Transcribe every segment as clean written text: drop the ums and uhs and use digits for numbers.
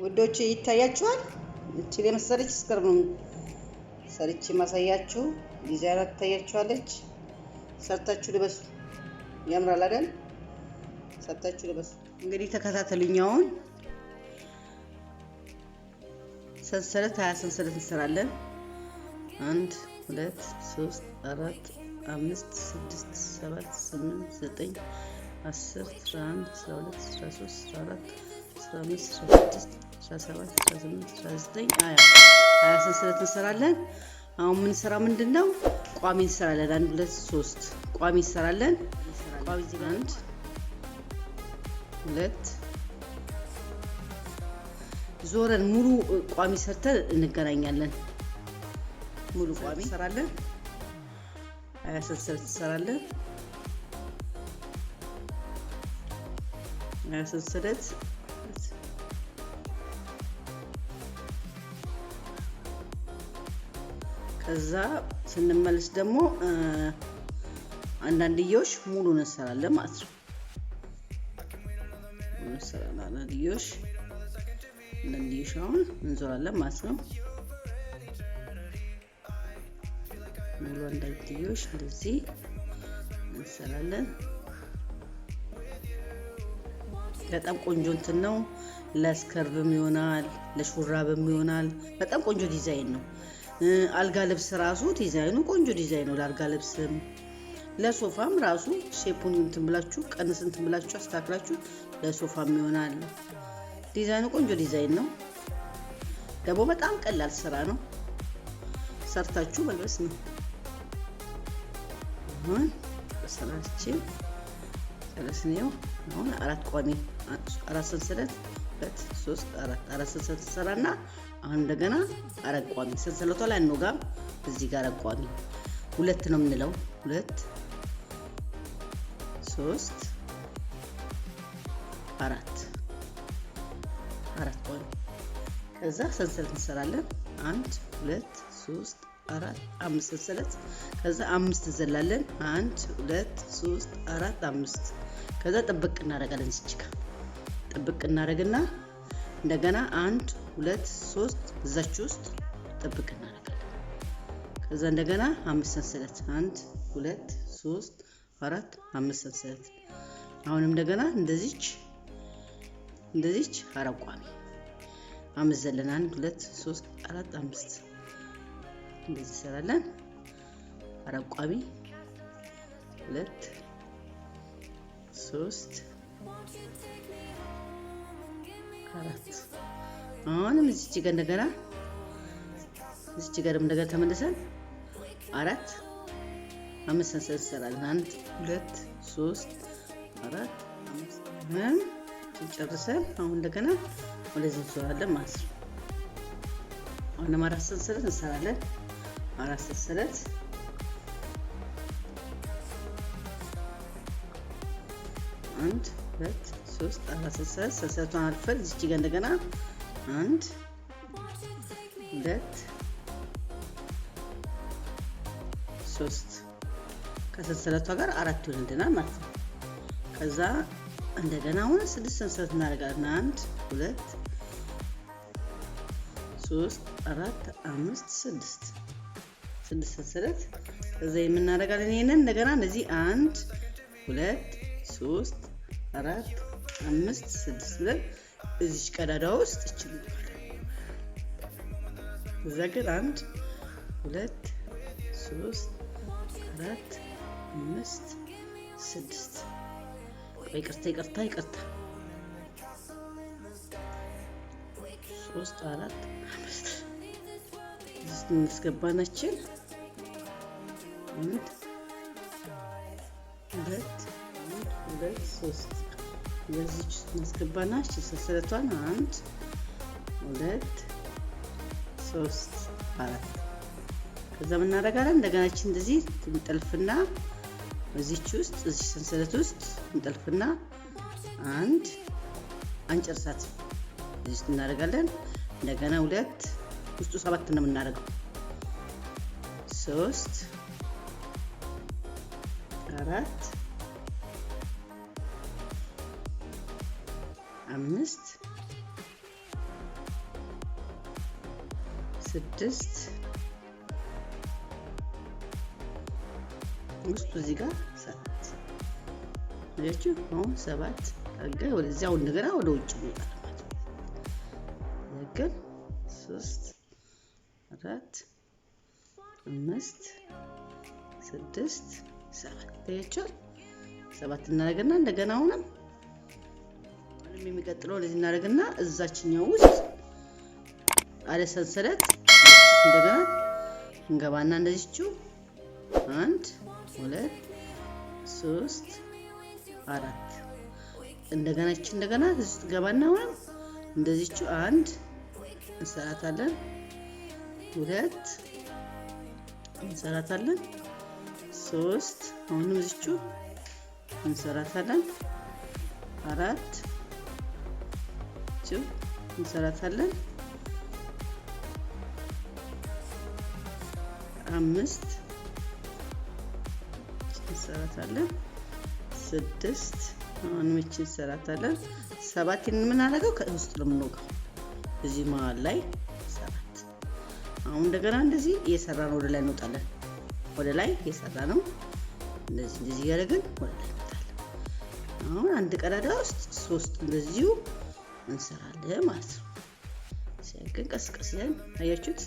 ውዶቼ ይታያችኋል። እቺ ለምሳሌች ስከርብ ነው ሰርቼ ማሳያችሁ። ዲዛይኗ ትታያችኋለች። ሰርታችሁ ልበሱ። ያምራል አይደል? ሰርታችሁ ልበሱ። እንግዲህ ተከታተሉኝ። አሁን ሰንሰለት 20 ሰንሰለት እንሰራለን። 1 2 3 4 5 6 7 8 9 10 11 12 13 14 15 16 17 18 19 20 ሰንሰለት እንሰራለን። አሁን ምን ሰራ ምንድነው? ቋሚ እንሰራለን። 1 2 3 ቋሚ እንሰራለን። ቋሚ እዚህ 1 2 ዞረን ሙሉ ቋሚ ሰርተን እንገናኛለን። ሙሉ ቋሚ እንሰራለን። 20 ሰንሰለት እንሰራለን። 20 ሰንሰለት ከዛ ስንመለስ ደግሞ አንዳንድዮሽ ሙሉ እንሰራለን ማለት ነው። እንሰራለን አንዳንድዮሽ አሁን እንዞራለን ማለት ነው። ሙሉ አንዳንድዮሽ እንደዚህ እንሰራለን። በጣም ቆንጆ እንትን ነው። ለስከርብም ይሆናል፣ ለሹራብም ይሆናል። በጣም ቆንጆ ዲዛይን ነው። አልጋ ልብስ ራሱ ዲዛይኑ ቆንጆ ዲዛይን ነው። ለአልጋ ልብስም ለሶፋም ራሱ ሼፑን እንትን ብላችሁ ቀንስ እንትን ብላችሁ አስተካክላችሁ ለሶፋም ይሆናል። ዲዛይኑ ቆንጆ ዲዛይን ነው። ደግሞ በጣም ቀላል ስራ ነው። ሰርታችሁ መልበስ ነው። አሁን በሰራች ስለስኔው አሁን 4 ቋሚ 4 ሰንሰለት 2 3 4 ሰንሰለት ሰራና አሁን እንደገና 4 ቋሚ ሰንሰለቷ ላይ እንወጋም። እዚህ ጋር 4 ቋሚ 2 ነው የምንለው። 2 3 4 ቋሚ ከዛ ሰንሰለት እንሰራለን። 1 2 3 4 5 ሰንሰለት ከዛ 5 እንዘላለን። 1 2 3 4 5 ከዛ ጥብቅ እናደርጋለን። እዚህ ጋር ጥብቅ እናደርግና እንደገና 1 2 3 እዛች ውስጥ ጥብቅ እናደርጋለን። ከዛ እንደገና 5 ሰንሰለት 1 2 3 4 5 ሰንሰለት አሁንም እንደገና እንደዚች 4 ቋሚ 5 ዘለን 1 2 3 4 5 እንደዚህ ሰራለን። 4 ቋሚ 2 3 4 አሁንም እዚች ጋር እንደገና ተመልሰን 4 5 ሰንሰለት እንሰራለን። 1 2 3 4 5 ጨርሰን አሁን እንደገና ወደዚህ እንሰራለን ማለት ነው። አሁንም 4 ሰንሰለት እንሰራለን። 4 ሰንሰለት 1 2 3 4 ሰንሰለቱን አልፈን እዚህ ጋር እንደገና 1 2 3 ከሰንሰለቷ ጋር 4 ይሆንልናል ማለት ነው። ከዛ እንደገና አሁን 6 ሰንሰለት እናደርጋለን። 1 2 3 4 5 6 ሰንሰለት ከዛ የምናደርጋለን። ይሄንን እንደገና እንደዚህ 1 2 3 4 5 6 ብለን እዚህ ቀዳዳ ውስጥ ይችላል። እዛ ግን 1 2 3 4 5 6 ይቅርታ 3 4 5 እዚህ እናስገባናችን 1 2 3 ለዚች እናስገባናች ሰንሰለቷን 1 2 3 4 ከዛ ምን እናደርጋለን? እንደገና እቺ እንደዚህ እንጠልፍና እዚች ውስጥ እዚህ ሰንሰለት ውስጥ እንጠልፍና 1 አንጨርሳት እዚህ እናደርጋለን። እንደገና 2 ውስጡ 7 ነው የምናደርገው። 3 4 5 ስድስት ውስጡ እዚህ ጋር 7 አያችሁ። አሁን 7 አገ ወደዚያው እንደገና ወደ ውጭ ይወጣል ማለት ነው። ለከን 3 4 5 6 7 አያችሁ። 7 እናደርግና እንደገና አሁንም የሚቀጥለው እንደዚህ እናደርግና እዛችኛው ውስጥ አለ ሰንሰለት እንደገና እንገባና እንደዚህችሁ 1 2 3 4 እንደገና እዚህ ገባና አሁን እንደዚህችሁ 1 እንሰራታለን፣ 2 እንሰራታለን፣ 3 አሁንም እዚህችሁ እንሰራታለን፣ 4 እንሰራታለን፣ 5 እንሰራታለን፣ 6 አሁንም እንሰራታለን፣ 7 ምን አደረገው ከውስጥ ነው የምንወጋው እዚህ መሃል ላይ 7። አሁን እንደገና እንደዚህ እየሰራን ወደ ላይ እንወጣለን። ወደ ላይ እየሰራነው እንደዚህ ያደረግን ወደ ላይ እንወጣለን። አሁን አንድ ቀዳዳ ውስጥ 3 እንደዚሁ እንሰራለን ማለት ነው። ሲያገን ቀስቀስ ያን አያችሁት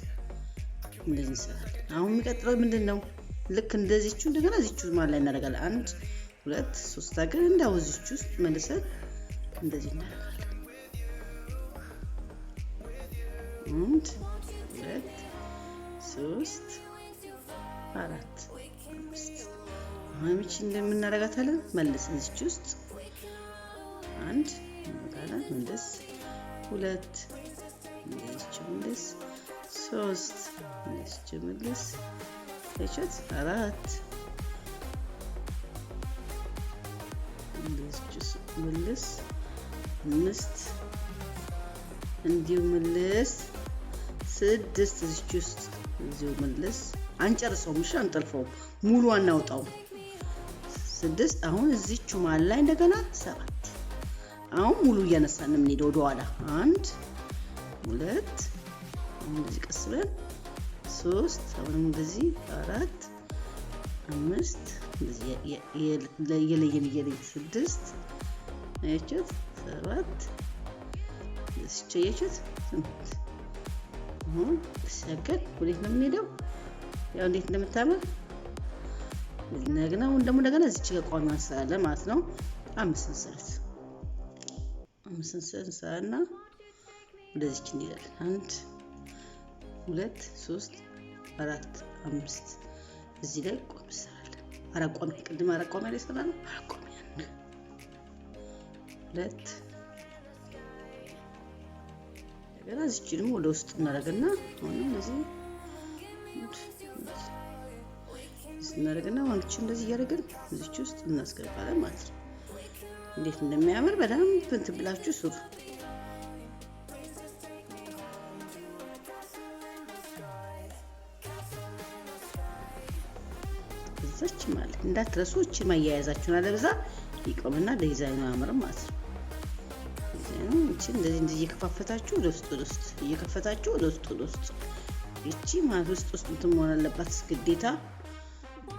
እንደዚህ እንሰራለን። አሁን የሚቀጥለው ምንድነው? ልክ እንደዚህችሁ እንደገና እዚህችሁ ማለት ላይ እናደርጋለን። 1 2 3 አገን እንዳው እዚህችሁ ውስጥ መልሰን እንደዚህ እናደርጋለን። 1 2 3 4 5 አሁን እቺ እንደምናደርጋታለን መልሰን እዚህችሁ ውስጥ 1 እንደስ 2 እንደስ 3 እንደስ 4 እንደስ 5 እንዲሁ መልስ 6 እዚሁ መልስ አንጨርሰውም። እሺ አንጠልፈው ሙሉ አናውጣው 6 አሁን እዚህችሁ ማለት ላይ እንደገና 7 አሁን ሙሉ እያነሳን ነው የምንሄደው ወደ ኋላ 1 2 አሁን እንደዚህ ቀስ ብለን 3 አሁን እንደዚህ 4 5 እንደዚህ የለየን 6 አያችሁት 7 እንደዚህ አያችሁት 8 አሁን ሲያገል ወዴት ነው የምንሄደው? ያው እንዴት እንደምታምር እንደገና እዚች ጋር ቋሚ እንሰራለን ማለት ነው። 5 እንሰራት 5 እንሰራና ወደዚች እንሄዳለን። 1 2 3 4 5 እዚህ ላይ ቋሚ እንሰራለን። አራት ቋሚ ቅድም አራት ቋሚ ላይ ሰራነው። አራት ቋሚ 2 እንደገና እዚች ደግሞ ወደ ውስጥ እናደርግና አሁን እንደዚህ እናደርግና ወንጭ እንደዚህ ያደርገን እዚች ውስጥ እናስገባለን ማለት ነው። እንዴት እንደሚያምር በደንብ እንትን ብላችሁ ስሩ። እዛች ማለት እንዳትረሱ እቺ ማያያዛችሁን አለበዛ ይቆምና ዲዛይኑ ያምራል ማለት ነው። ዲዛይኑ እቺ እንደዚህ እየከፋፈታችሁ ወደ ውስጥ እየከፈታችሁ ወደ ውስጥ እቺ ማለት ውስጥ እንትን መሆን አለባት ግዴታ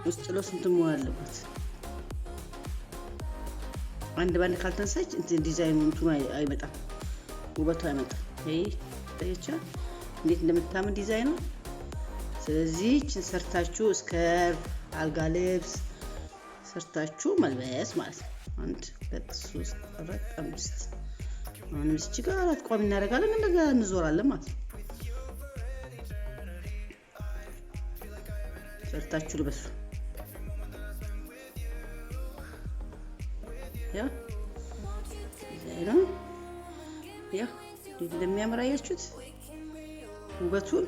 ውስጥ እንትን መሆን አለባት። አንድ ባንድ ካልተነሳች እንትን ዲዛይኑ እንትን አይመጣም፣ ውበቱ አይመጣም። ይሄ ታያቻ እንዴት እንደምታምር ዲዛይኑ። ስለዚህ እቺን ሰርታችሁ እስከ አልጋ ልብስ ሰርታችሁ መልበስ ማለት ነው። 1 2 3 4 5 አሁን እዚህ ጋር አራት ቋሚ እናደርጋለን፣ እንደዛ እንዞራለን ማለት ነው። ሰርታችሁ ልበሱ። ያ ዲዛይኑ ያ እንደሚያምር አያችሁት ውበቱን።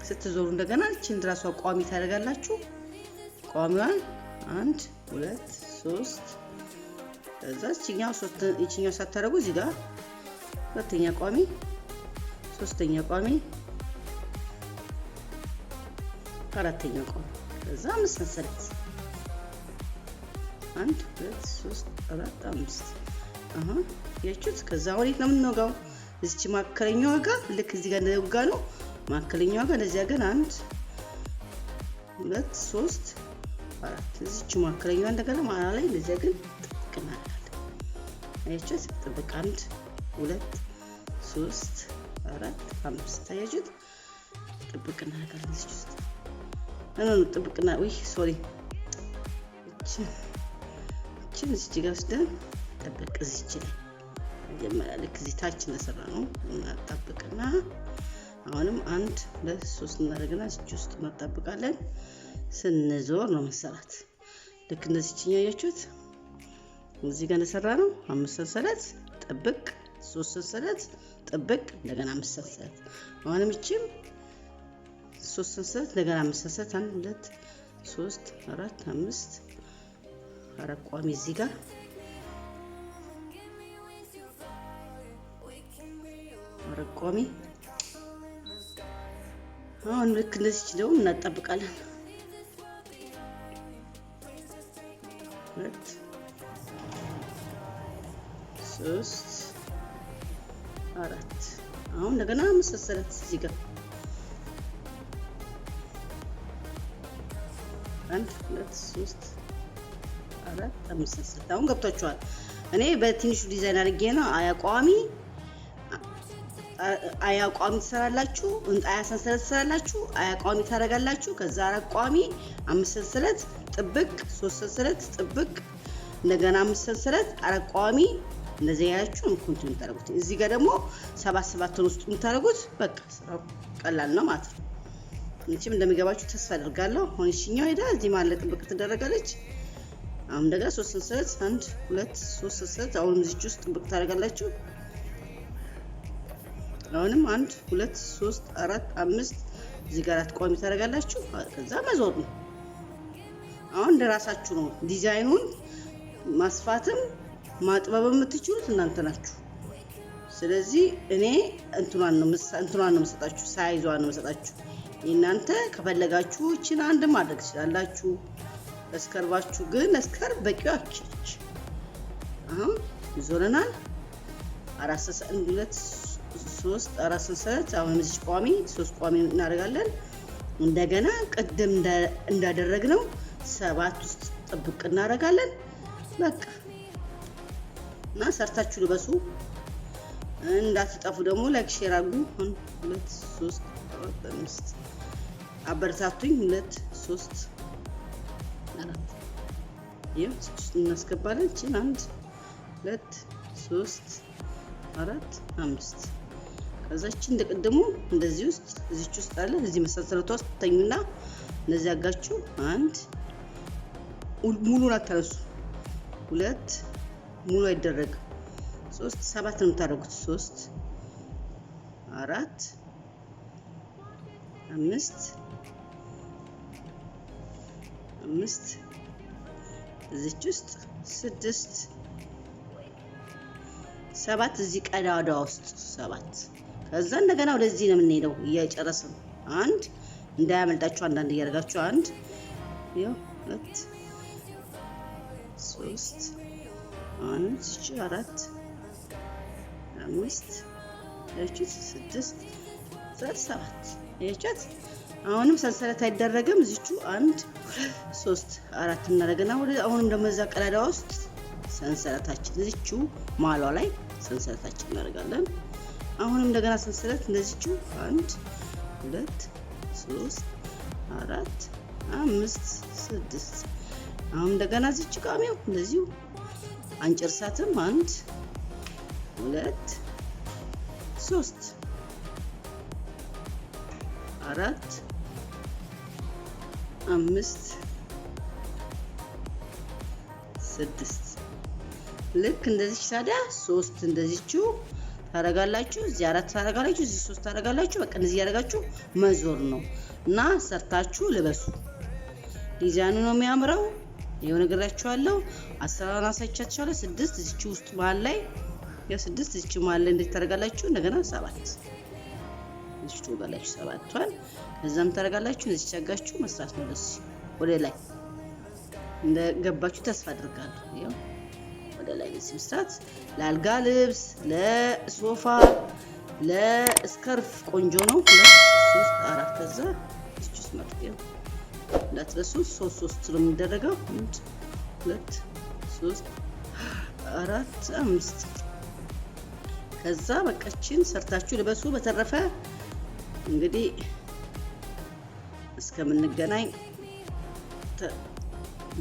ስትዞሩ እንደገና እቺን ድራሷ ቋሚ ታደርጋላችሁ። ቋሚዋን 1 2 3 ከዛ እቺኛው ሳታደርጉ እዚህ ጋር ሁለተኛ ቋሚ፣ ሶስተኛ ቋሚ፣ አራተኛ ቋሚ ከዛ 5 ሰንሰለት 1 2 3 4 5 አሁን ያችሁት። ከዛ ወዴት ነው የምንወጋው? እዚች ማከለኛዋ ጋር ልክ እዚህ ጋር እንደወጋ ነው ማከለኛዋ ጋር ለዚያ ግን 1 2 3 4 እዚች ማከለኛዋ እንደገና ማለት ላይ ለዚያ ግን ጥብቅ እናደርጋለን። አያችሁት? ጥብቅ 1 2 3 4 5 ታያችሁት? ጥብቅ እናደርጋለን እዚህ ውስጥ ጥብቅና ወይ ሶሪ እቺን እዚህ ጋር ወስደን ጥብቅ እዚች ላይ መጀመሪያ ልክ እዚህ ታች እንደሰራ ነው እናጣብቅና አሁንም 1 2 3 እናደርግና እዚህ ውስጥ እናጣብቃለን። ስንዞር ነው መሰራት ልክ እንደዚህኛ ያያችሁት እዚህ ጋር እንደሰራ ነው 5 ሰንሰለት ጥብቅ 3 ሰንሰለት ጥብቅ እንደገና 5 ሰንሰለት አሁንም እቺም 3 ሰንሰለት እንደገና 5 ሰንሰለት 1 2 3 4 5 አራት ቋሚ እዚህ ጋር አራት ቋሚ አሁን ልክ እንደዚህ ደግሞ እናጣብቃለን። 2 3 4 አሁን እንደገና 5 ሰንሰለት እዚህ ጋር 1 2 3 4 5 6 አሁን ገብቷችኋል። እኔ በትንሹ ዲዛይን አድርጌ ነው አያቋሚ ትሰራላችሁ ሰንሰለት ትሰራላችሁ አያቋሚ ታደርጋላችሁ። ከዛ አያቋሚ 5 ሰንሰለት ጥብቅ 3 ሰንሰለት ጥብቅ እንደገና 5 ሰንሰለት አያቋሚ እንደዚህ ያያችሁ ኮንቲኒው ታደርጉት። እዚህ ጋር ደግሞ 7 ውስጥ የምታደርጉት በቃ ስራው ቀላል ነው ማለት ነው። እንቺም እንደሚገባችሁ ተስፋ አደርጋለሁ። አሁን እሺኛው ሄዳ እዚህ ማለት ጥብቅ ትደረጋለች። አሁን እንደገና 3 ሰንሰለት 1 2 3 ሰንሰለት አሁን እዚህ ውስጥ ጥብቅ ታደርጋላችሁ። አሁንም 1 2 3 4 5 እዚህ ጋር አትቋሚ ታደርጋላችሁ። ከዛ መዞር ነው። አሁን እንደራሳችሁ ነው ዲዛይኑን ማስፋትም ማጥበብም የምትችሉት እናንተ ናችሁ። ስለዚህ እኔ እንትኗን ነው መስጣችሁ ሳይዟን ነው መስጣችሁ። እናንተ ከፈለጋችሁ እቺን አንድ ማድረግ ትችላላችሁ። እስከርባችሁ ግን እስከር በቂው አችች አሁን ይዞረናል 4 ሰንሰለት 2 3 4 ሰንሰለት አሁን እዚህ ቋሚ 3 ቋሚ እናደርጋለን። እንደገና ቀደም እንዳደረግነው 7 ውስጥ ጥብቅ እናደርጋለን። በቃ እና ሰርታችሁ ልበሱ። እንዳትጠፉ ደግሞ ላይክ ሼር አድርጉ። 1 2 3 4 5 አበረታቱኝ። 2 3 4 ይሄን እናስገባለን። እቺን 1 2 3 4 5 ከዛች እንደቀደሙ እንደዚህ ውስጥ እዚች ውስጥ አለ እዚህ መሰረቷ ውስጥ ተኙና እንደዚህ አጋችሁ 1 ሙሉን አታነሱ 2 ሙሉ አይደረግ 3 7 ነው የምታደርጉት 3 4 5 እዚች ውስጥ 6 7 እዚህ ቀዳዳ ውስጥ 7 ከዛ እንደገና ወደዚህ ነው የምንሄደው እያጨረስን 1 እንዳያመልጣችሁ አንዳንድ እያደረጋችሁ 1 ይኸው 2 3 1 4 5 6 7 ያቻት አሁንም ሰንሰለት አይደረግም። እዚቹ 1 3 4 እናደርግና ወደ አሁንም ደግሞ እዛ ቀዳዳ ውስጥ ሰንሰለታችን እዚቹ ማሏ ላይ ሰንሰለታችን እናደርጋለን። አሁንም እንደገና ሰንሰለት እንደዚቹ 1 2 3 4 5 6 አሁን እንደገና እዚቹ ቃሚው እንደዚሁ አንጨርሳትም 1 2 3 4 5 6 ልክ እንደዚህ ታዲያ 3 እንደዚህችሁ ታረጋላችሁ። እዚህ 4 ታረጋላችሁ፣ እዚህ 3 ታረጋላችሁ። በቃ እንደዚህ ያረጋችሁ መዞር ነው እና ሰርታችሁ ልበሱ። ዲዛይኑ ነው የሚያምረው። ይሄው ነገራችኋለሁ። አሰራሩን አሳይቻችኋለሁ። 6 እዚች ውስጥ መሃል ላይ የ6 እዚች መሃል ላይ እንዴት ታረጋላችሁ። እንደገና 7 እዚች ትወጋላችሁ 7ቷን ከዛም ታረጋላችሁ። እዚች ያጋችሁ መስራት ነው። ደስ ወደ ላይ እንደገባችሁ ተስፋ አድርጋለሁ። ይሄው ወደ ላይ መስራት ለአልጋ ልብስ ለሶፋ ለስካርፍ ቆንጆ ነው 2 3 4 ከዛ እቺስ መጥቂያ እንዳትረሱ 3 ነው የሚደረገው 1 2 3 4 5 ከዛ በቃችን ሰርታችሁ ልበሱ በተረፈ እንግዲህ እስከምንገናኝ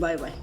ባይ ባይ